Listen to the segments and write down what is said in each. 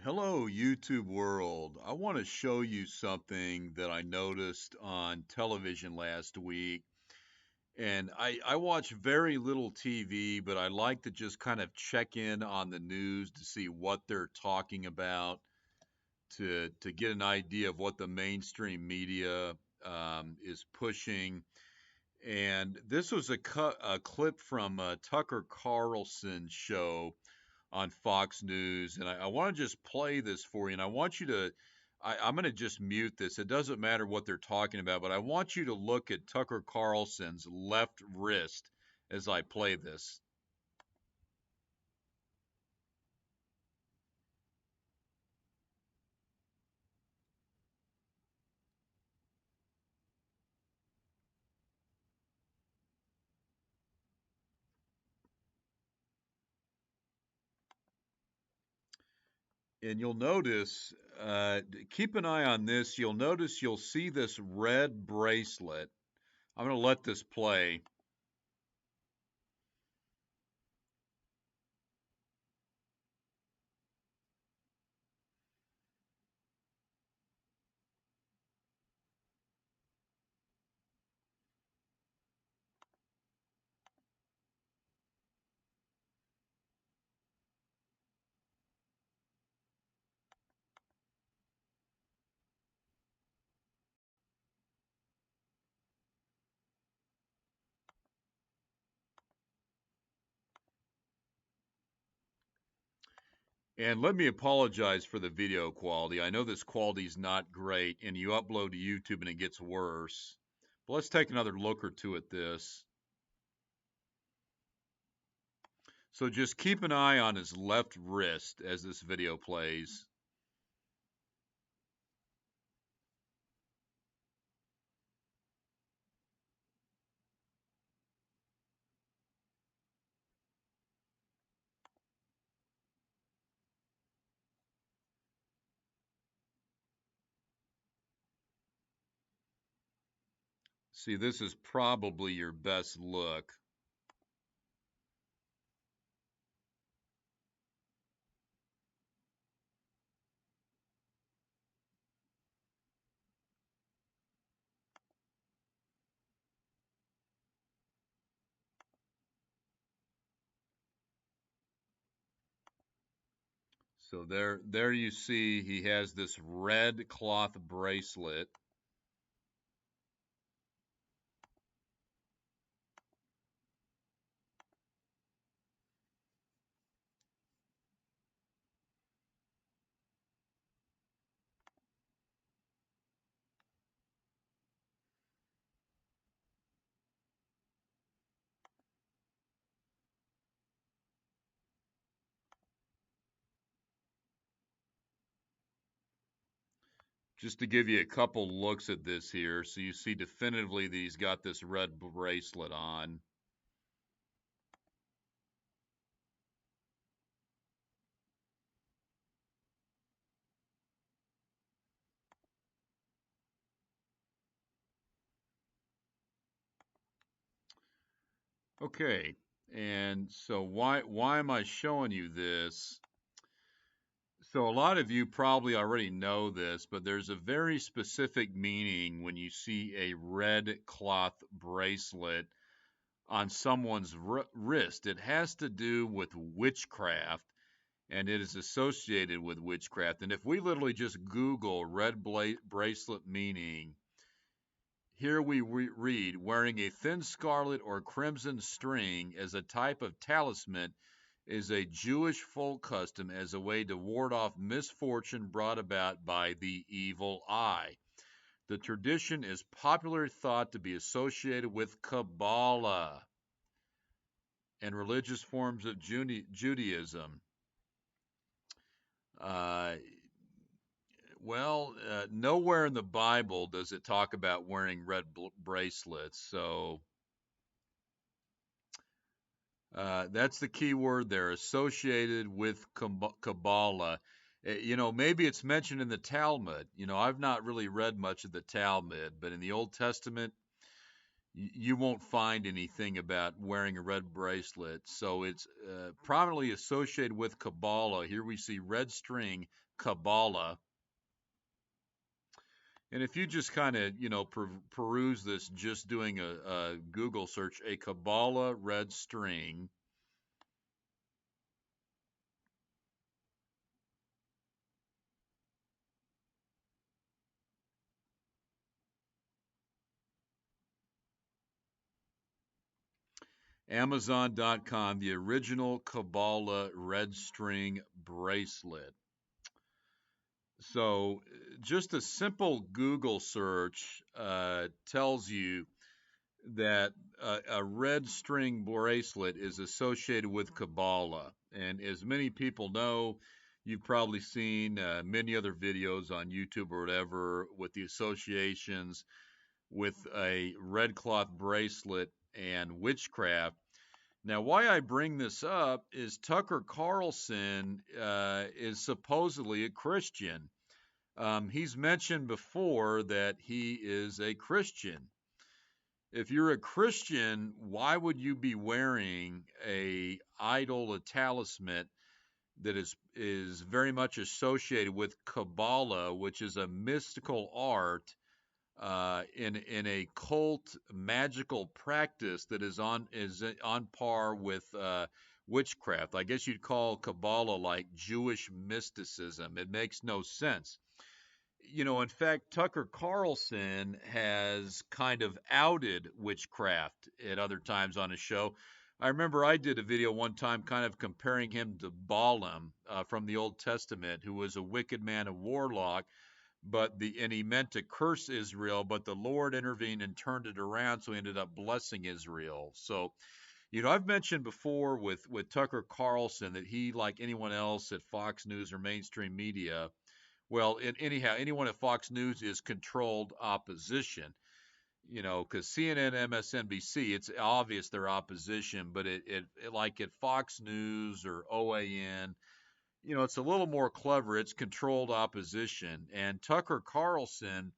Hello, YouTube world. I want to show you something that I noticed on television last week. And I watch very little TV, but I like to just kind of check in on the news to see what they're talking about, to get an idea of what the mainstream media is pushing. And this was a clip from a Tucker Carlson show on Fox News, and I want to just play this for you. And I want you to, I'm going to just mute this. It doesn't matter what they're talking about, but I want you to look at Tucker Carlson's left wrist as I play this. And you'll notice, keep an eye on this. You'll notice you'll see this red bracelet. I'm going to let this play. And let me apologize for the video quality. I know this quality is not great, and you upload to YouTube and it gets worse. But let's take another look or two at this. So just keep an eye on his left wrist as this video plays. See, this is probably your best look. So there you see he has this red cloth bracelet. Just to give you a couple looks at this here, so you see definitively that he's got this red bracelet on. Okay, and so why am I showing you this? So a lot of you probably already know this, but there's a very specific meaning when you see a red cloth bracelet on someone's wrist. It has to do with witchcraft, and it is associated with witchcraft. And if we literally just Google red bracelet meaning, here we read wearing a thin scarlet or crimson string as a type of talisman is a Jewish folk custom as a way to ward off misfortune brought about by the evil eye. The tradition is popularly thought to be associated with Kabbalah and religious forms of Judaism. Uh, Nowhere in the Bible does it talk about wearing red bracelets. So that's the key word there, associated with Kabbalah. Maybe it's mentioned in the Talmud. I've not really read much of the Talmud, but in the Old Testament, you won't find anything about wearing a red bracelet. So it's prominently associated with Kabbalah. Here we see red string, Kabbalah. And if you just kind of, peruse this, just doing a Google search, a Kabbalah red string, Amazon.com, the original Kabbalah red string bracelet. So, just a simple Google search tells you that a red string bracelet is associated with Kabbalah. And as many people know, you've probably seen many other videos on YouTube or whatever with the associations with a red cloth bracelet and witchcraft. Now, why I bring this up is Tucker Carlson is supposedly a Christian. He's mentioned before that he is a Christian. If you're a Christian, why would you be wearing a idol, a talisman that is very much associated with Kabbalah, which is a mystical art in a cult magical practice that is on par with witchcraft? I guess you'd call Kabbalah like Jewish mysticism. It makes no sense. In fact, Tucker Carlson has kind of outed witchcraft at other times on his show. I remember I did a video one time kind of comparing him to Balaam from the Old Testament, who was a wicked man, a warlock, and he meant to curse Israel, but the Lord intervened and turned it around, so he ended up blessing Israel. So, I've mentioned before with Tucker Carlson that he, like anyone else at Fox News or mainstream media, well, anyhow, anyone at Fox News is controlled opposition. Because CNN, MSNBC, it's obvious they're opposition, but it like at Fox News or OAN, it's a little more clever. It's controlled opposition. And Tucker Carlson,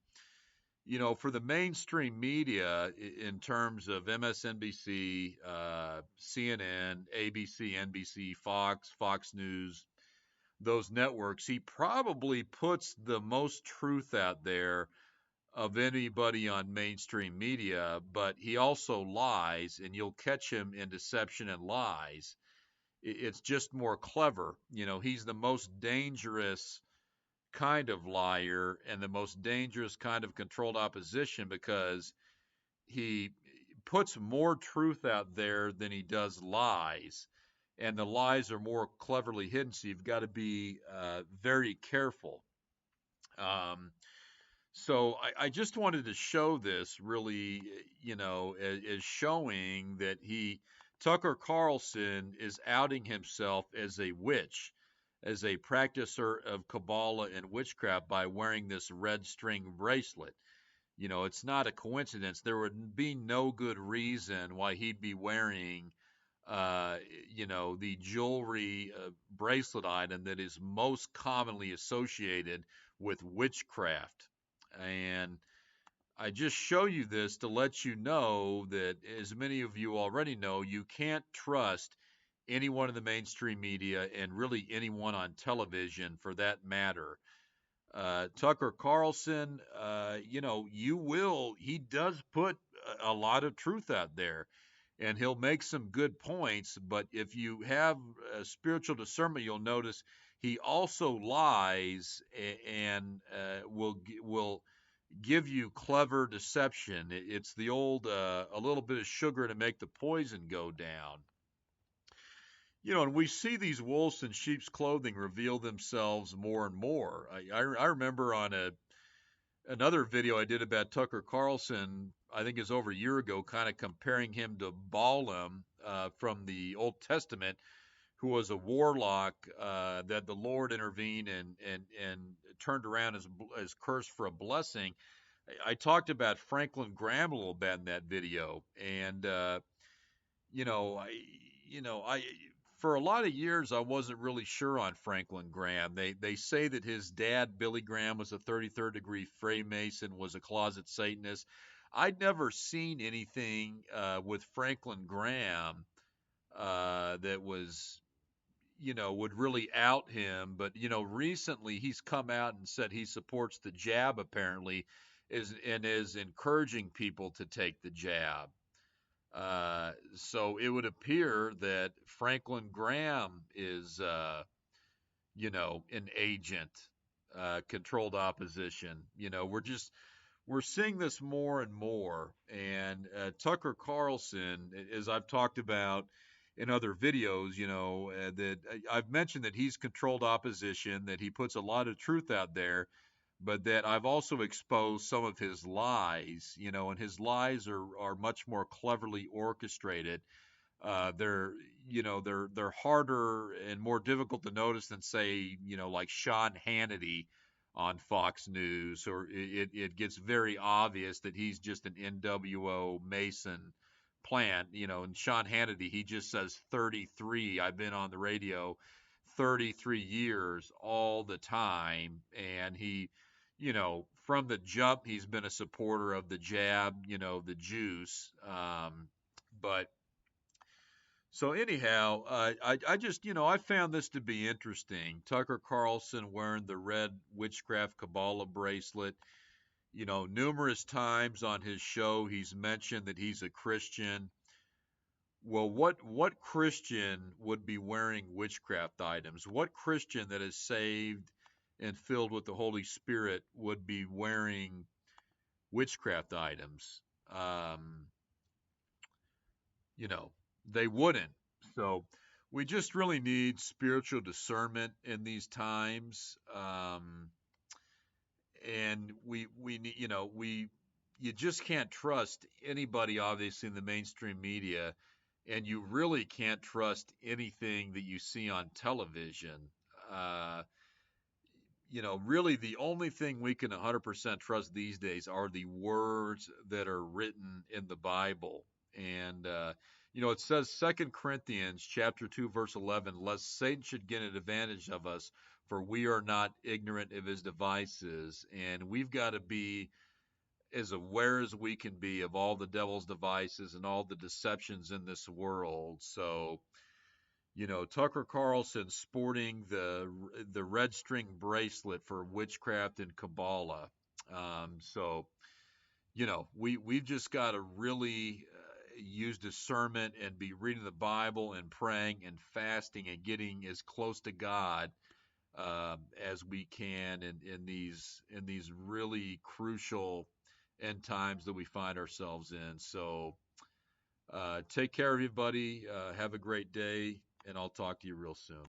for the mainstream media in terms of MSNBC, CNN, ABC, NBC, Fox News, those networks, he probably puts the most truth out there of anybody on mainstream media, but he also lies, and you'll catch him in deception and lies. It's just more clever. He's the most dangerous kind of liar and the most dangerous kind of controlled opposition because he puts more truth out there than he does lies. And the lies are more cleverly hidden, so you've got to be very careful. Um, so I just wanted to show this really, as showing that Tucker Carlson is outing himself as a witch, as a practicer of Kabbalah and witchcraft by wearing this red string bracelet. It's not a coincidence. There would be no good reason why he'd be wearing, uh, the jewelry bracelet item that is most commonly associated with witchcraft. And I just show you this to let you know that, as many of you already know, you can't trust anyone in the mainstream media and really anyone on television for that matter. Tucker Carlson, he does put a lot of truth out there and he'll make some good points. But if you have spiritual discernment, you'll notice he also lies and will give you clever deception. It's the old a little bit of sugar to make the poison go down. And we see these wolves in sheep's clothing reveal themselves more and more. I remember on another video I did about Tucker Carlson, I think it's over a year ago, kind of comparing him to Balaam from the Old Testament, who was a warlock that the Lord intervened and turned around as curse for a blessing. I talked about Franklin Graham a little bit in that video, and you know, I, I for a lot of years I wasn't really sure on Franklin Graham. They say that his dad Billy Graham was a 33rd degree Freemason, was a closet Satanist. I'd never seen anything with Franklin Graham that was, would really out him. But, recently he's come out and said he supports the jab, apparently, is encouraging people to take the jab. So it would appear that Franklin Graham is, an agent, controlled opposition. We're seeing this more and more. And Tucker Carlson, as I've talked about in other videos, that I've mentioned that he's controlled opposition, that he puts a lot of truth out there, but that I've also exposed some of his lies, and his lies are much more cleverly orchestrated. They're they're harder and more difficult to notice than, say, like Sean Hannity on Fox News, or it gets very obvious that he's just an NWO Mason plant. And Sean Hannity, he just says 33. I've been on the radio 33 years all the time, and he, from the jump, he's been a supporter of the jab, the juice. But so anyhow, I just, I found this to be interesting. Tucker Carlson wearing the red witchcraft Kabbalah bracelet. Numerous times on his show, he's mentioned that he's a Christian. Well, what Christian would be wearing witchcraft items? What Christian that is saved and filled with the Holy Spirit would be wearing witchcraft items? You know, they wouldn't. So we just really need spiritual discernment in these times. And we need, you just can't trust anybody, obviously, in the mainstream media, and you really can't trust anything that you see on television. Uh, really the only thing we can 100% trust these days are the words that are written in the Bible. And, it says Second Corinthians chapter 2, verse 11, lest Satan should get an advantage of us, for we are not ignorant of his devices. And we've got to be as aware as we can be of all the devil's devices and all the deceptions in this world. So, Tucker Carlson sporting the red string bracelet for witchcraft and Kabbalah. So, we've just got to really use discernment and be reading the Bible and praying and fasting and getting as close to God as we can in these really crucial end times that we find ourselves in. So take care, everybody. Have a great day, and I'll talk to you real soon.